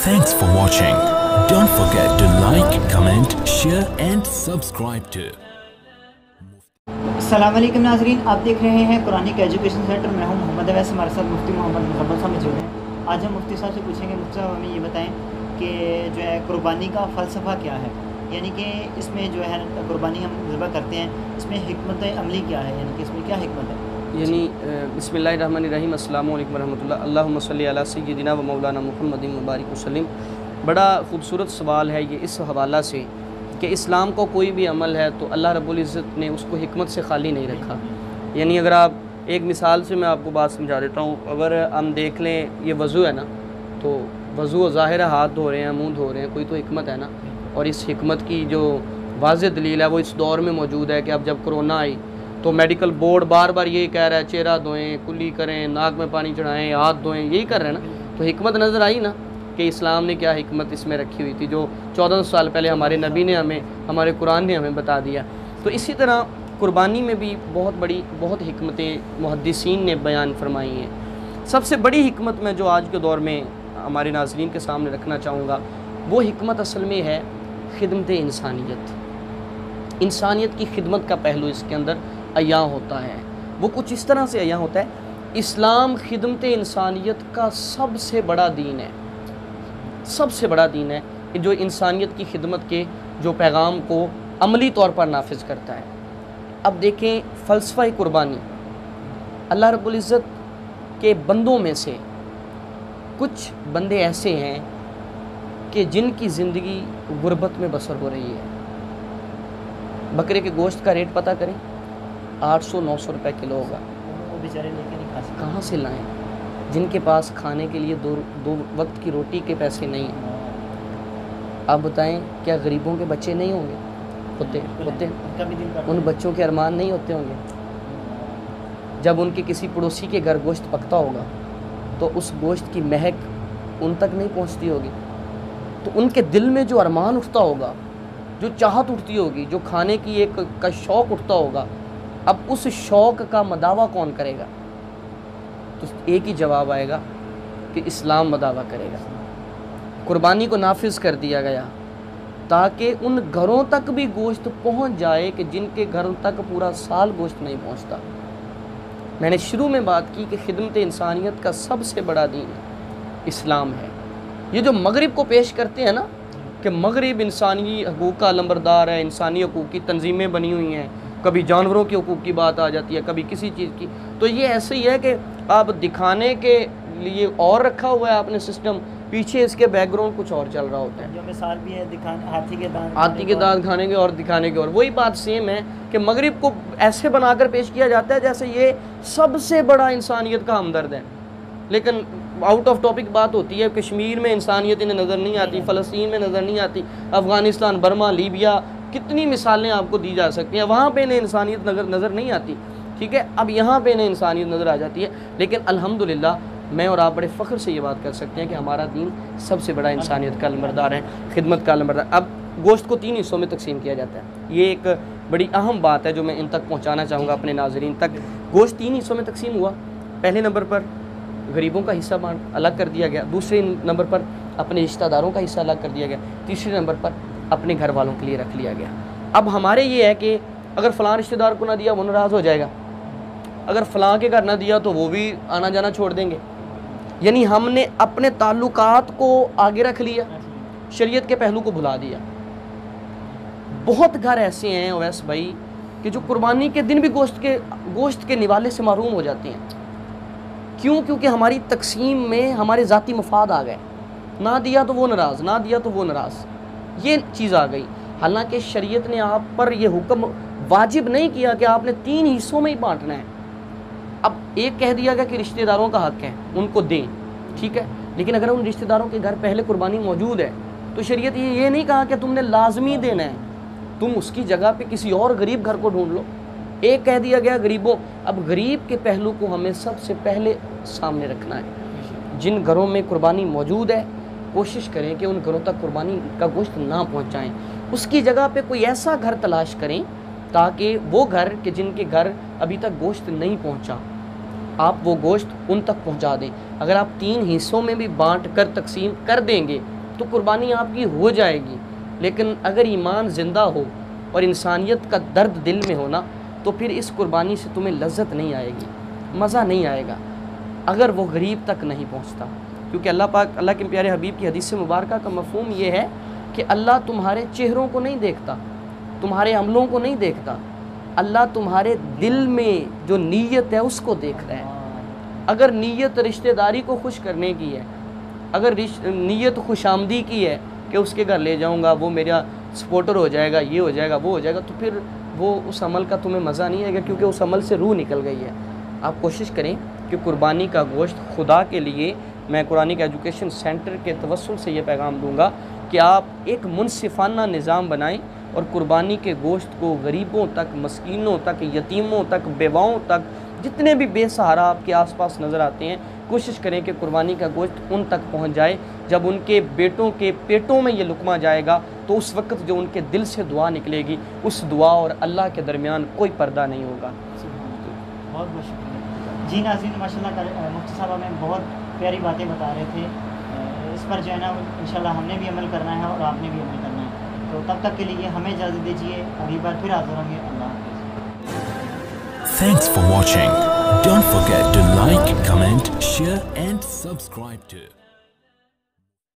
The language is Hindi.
Thanks for watching. Don't forget to like, comment, share and subscribe to. अस्सलाम वालेकुम नाज़रीन, आप देख रहे हैं कुरानिक एजुकेशन सेंटर। मैं हूं मोहम्मद अवैस, हमारे साथ मुफ्ती मोहम्मद मुज़फ़्फ़र साहब मौजूद हैं। आज हम मुफ्ती साहब से पूछेंगे, मुफ्ती साहब हमें ये बताएं कि जो है कुर्बानी का फ़लसफ़ा क्या है, यानी कि इसमें जो है कुर्बानी हम ज़िबा करते हैं, इसमें हिकमत अमली क्या है, यानी कि इसमें क्या हिकमत है। यानी बिस्मिल्लाहिर्रहमानिर्रहीम, अस्सलामु अलैकुम वरहमतुल्लाह, अल्लाहुम्मा सल्ली अला सय्यिदिना व मौलाना मुहम्मदिन व बारिक वसल्लिम। बड़ा ख़ूबसूरत सवाल है ये इस हवाला से कि इस्लाम को कोई भी अमल है तो अल्लाह रब्बुल इज़्ज़त ने उसको हिकमत से खाली नहीं रखा। यानी अगर आप एक मिसाल से मैं आपको बात समझा देता हूँ। अगर हम देख लें ये वज़ू है ना, तो वज़ू ज़ाहिर है हाथ धो रहे हैं, मुँह धो रहे हैं, कोई तो हिकमत है ना। और इस हिकमत की जो वाज़ेह दलील है वो इस दौर में मौजूद है कि अब जब कोरोना आई तो मेडिकल बोर्ड बार बार यही कह रहा है चेहरा धोएं, कुल्ली करें, नाक में पानी चढ़ाएं, हाथ धोएं, यही कर रहे हैं ना। तो हिकमत नज़र आई ना कि इस्लाम ने क्या हिकमत इसमें रखी हुई थी, जो 1400 साल पहले हमारे नबी ने हमारे कुरान ने हमें बता दिया। तो इसी तरह कुर्बानी में भी बहुत हिकमतें मुहद्दिसीन ने बयान फरमाई हैं। सबसे बड़ी हिकमत मैं जो आज के दौर में हमारे नाज़रीन के सामने रखना चाहूँगा, वो हिकमत असल में है खिदमत इंसानियत। इंसानियत की खिदमत का पहलू इसके अंदर अया होता है। वो कुछ इस तरह से अया होता है, इस्लाम खिदमत इंसानियत का सबसे बड़ा दीन है, सबसे बड़ा दीन है जो इंसानियत की खिदमत के जो पैगाम को अमली तौर पर नाफिज करता है। अब देखें फ़लसफ़ा कुर्बानी, अल्लाह रब्बुल इज़्ज़त के बंदों में से कुछ बंदे ऐसे हैं कि जिनकी ज़िंदगी गुर्बत में बसर हो रही है। बकरे के गोश्त का रेट पता करें, 800-900 रुपये किलो होगा। वो बेचारे लेके नहीं खा सकते, कहाँ से लाएं जिनके पास खाने के लिए दो वक्त की रोटी के पैसे नहीं हैं। आप बताएं, क्या गरीबों के बच्चे नहीं होंगे? होते उन बच्चों के अरमान नहीं होते होंगे? जब उनके किसी पड़ोसी के घर गोश्त पकता होगा तो उस गोश्त की महक उन तक नहीं पहुंचती होगी, तो उनके दिल में जो अरमान उठता होगा, जो चाहत उठती होगी, जो खाने की का शौक़ उठता होगा, अब उस शौक़ का मदावा कौन करेगा? तो एक ही जवाब आएगा कि इस्लाम मदावा करेगा। कुर्बानी को नाफिज कर दिया गया ताकि उन घरों तक भी गोश्त पहुंच जाए कि जिनके घरों तक पूरा साल गोश्त नहीं पहुंचता। मैंने शुरू में बात की कि खिदमत इंसानियत का सबसे बड़ा दीन इस्लाम है। ये जो मगरिब को पेश करते हैं ना कि मगरिब इंसानी हकूक़ का अलंबरदार है, इंसानी हकूक़ की तंजीमें बनी हुई हैं, कभी जानवरों के हकूक़ की बात आ जाती है, कभी किसी चीज़ की, तो ये ऐसे ही है कि आप दिखाने के लिए और रखा हुआ है आपने सिस्टम, पीछे इसके बैकग्राउंड कुछ और चल रहा होता है। जो मिसाल भी है दिखाने, हाथी के दांत खाने के और दिखाने के और, वही बात सेम है कि मगरिब को ऐसे बनाकर पेश किया जाता है जैसे ये सबसे बड़ा इंसानियत का हमदर्द है। लेकिन आउट ऑफ टॉपिक बात होती है, कश्मीर में इंसानियत इन्हें नज़र नहीं आती, फ़लस्तीन में नज़र नहीं आती, अफ़गानिस्तान, बर्मा, लीबिया, कितनी मिसालें आपको दी जा सकती हैं, वहाँ पे इन्हें इंसानियत नज़र नहीं आती। ठीक है, अब यहाँ पे इन्हें इंसानियत नज़र आ जाती है। लेकिन अल्हम्दुलिल्लाह मैं और आप बड़े फ़ख्र से ये बात कर सकते हैं कि हमारा दीन सबसे बड़ा इंसानियत का अलंबरदार है, खिदमत का अलंबरदार। अब गोश्त को 3 हिस्सों में तकसीम किया जाता है। ये एक बड़ी अहम बात है जो मैं इन तक पहुँचाना चाहूँगा अपने नाज़रीन तक। गोश्त 3 हिस्सों में तकसीम हुआ। पहले नंबर पर गरीबों का हिस्सा अलग कर दिया गया, दूसरे नंबर पर अपने रिश्तेदारों का हिस्सा अलग कर दिया गया, तीसरे नंबर पर अपने घर वालों के लिए रख लिया गया। अब हमारे ये है कि अगर फ़लाँ रिश्तेदार को ना दिया वो नाराज़ हो जाएगा, अगर फ़लाँ के घर ना दिया तो वो भी आना जाना छोड़ देंगे। यानी हमने अपने ताल्लुकात को आगे रख लिया, शरीयत के पहलू को भुला दिया। बहुत घर ऐसे हैं अवैस भाई कि जो कुर्बानी के दिन भी गोश्त के निवाले से महरूम हो जाते हैं। क्यों? क्योंकि हमारी तकसीम में हमारे ज़ाती मफाद आ गए, ना दिया तो वो नाराज़, ना दिया तो वो नाराज़, ये चीज़ आ गई। हालांकि शरीयत ने आप पर यह हुक्म वाजिब नहीं किया कि आपने 3 हिस्सों में ही बांटना है। अब एक कह दिया गया कि रिश्तेदारों का हक़ है, उनको दें, ठीक है, लेकिन अगर उन रिश्तेदारों के घर पहले कुर्बानी मौजूद है तो शरीयत ये नहीं कहा कि तुमने लाजमी देना है, तुम उसकी जगह पे किसी और गरीब घर को ढूंढ लो। एक कह दिया गया गरीबों। अब गरीब के पहलू को हमें सबसे पहले सामने रखना है। जिन घरों में कुर्बानी मौजूद है कोशिश करें कि उन घरों तक कुर्बानी का गोश्त ना पहुंचाएं, उसकी जगह पे कोई ऐसा घर तलाश करें ताकि वो घर के जिनके घर अभी तक गोश्त नहीं पहुंचा, आप वो गोश्त उन तक पहुंचा दें। अगर आप 3 हिस्सों में भी बांट कर तकसीम कर देंगे तो कुर्बानी आपकी हो जाएगी। लेकिन अगर ईमान ज़िंदा हो और इंसानियत का दर्द दिल में हो ना, तो फिर इस कुर्बानी से तुम्हें लज्जत नहीं आएगी, मज़ा नहीं आएगा अगर वो गरीब तक नहीं पहुंचता। क्योंकि अल्लाह पाक, अल्लाह के प्यारे हबीब की हदीस मुबारक का मफ़हूम ये है कि अल्लाह तुम्हारे चेहरों को नहीं देखता, तुम्हारे अमलों को नहीं देखता, अल्लाह तुम्हारे दिल में जो नीयत है उसको देख रहा है। अगर नीयत रिश्तेदारी को खुश करने की है, अगर नीयत खुशामदी की है कि उसके घर ले जाऊंगा, वो मेरा सपोर्टर हो जाएगा, ये हो जाएगा, वो हो जाएगा, तो फिर वो उस अमल का तुम्हें मज़ा नहीं आएगा, क्योंकि उस अमल से रूह निकल गई है। आप कोशिश करें कि कुर्बानी का गोश्त खुदा के लिए, मैं कुरानिक एजुकेशन सेंटर के तवस्सुल से ये पैगाम दूंगा कि आप एक मुनसिफाना निज़ाम बनाएं और कुर्बानी के गोश्त को गरीबों तक, मस्कीनों तक, यतीमों तक, बेवाओं तक, जितने भी बेसहारा आपके आसपास नज़र आते हैं, कोशिश करें कि कुर्बानी का गोश्त उन तक पहुंच जाए। जब उनके बेटों के पेटों में ये लुकमा जाएगा तो उस वक्त जो उनके दिल से दुआ निकलेगी, उस दुआ और अल्लाह के दरमियान कोई पर्दा नहीं होगा। बहुत बहुत शुक्रिया जी। नाज़रीन, माशाल्लाह मुफ्ती साहब हमें बहुत प्यारी बातें बता रहे थे। इस पर जो है ना इंशाल्लाह हमने भी अमल करना है और आपने भी अमल करना है। तो तब तक के लिए हमें इजाज़त दीजिए, अगली बार फिर हाज़िर होंगे। अल्लाह हाफ़िज़। Thanks for watching. Don't forget to like, comment, share and subscribe to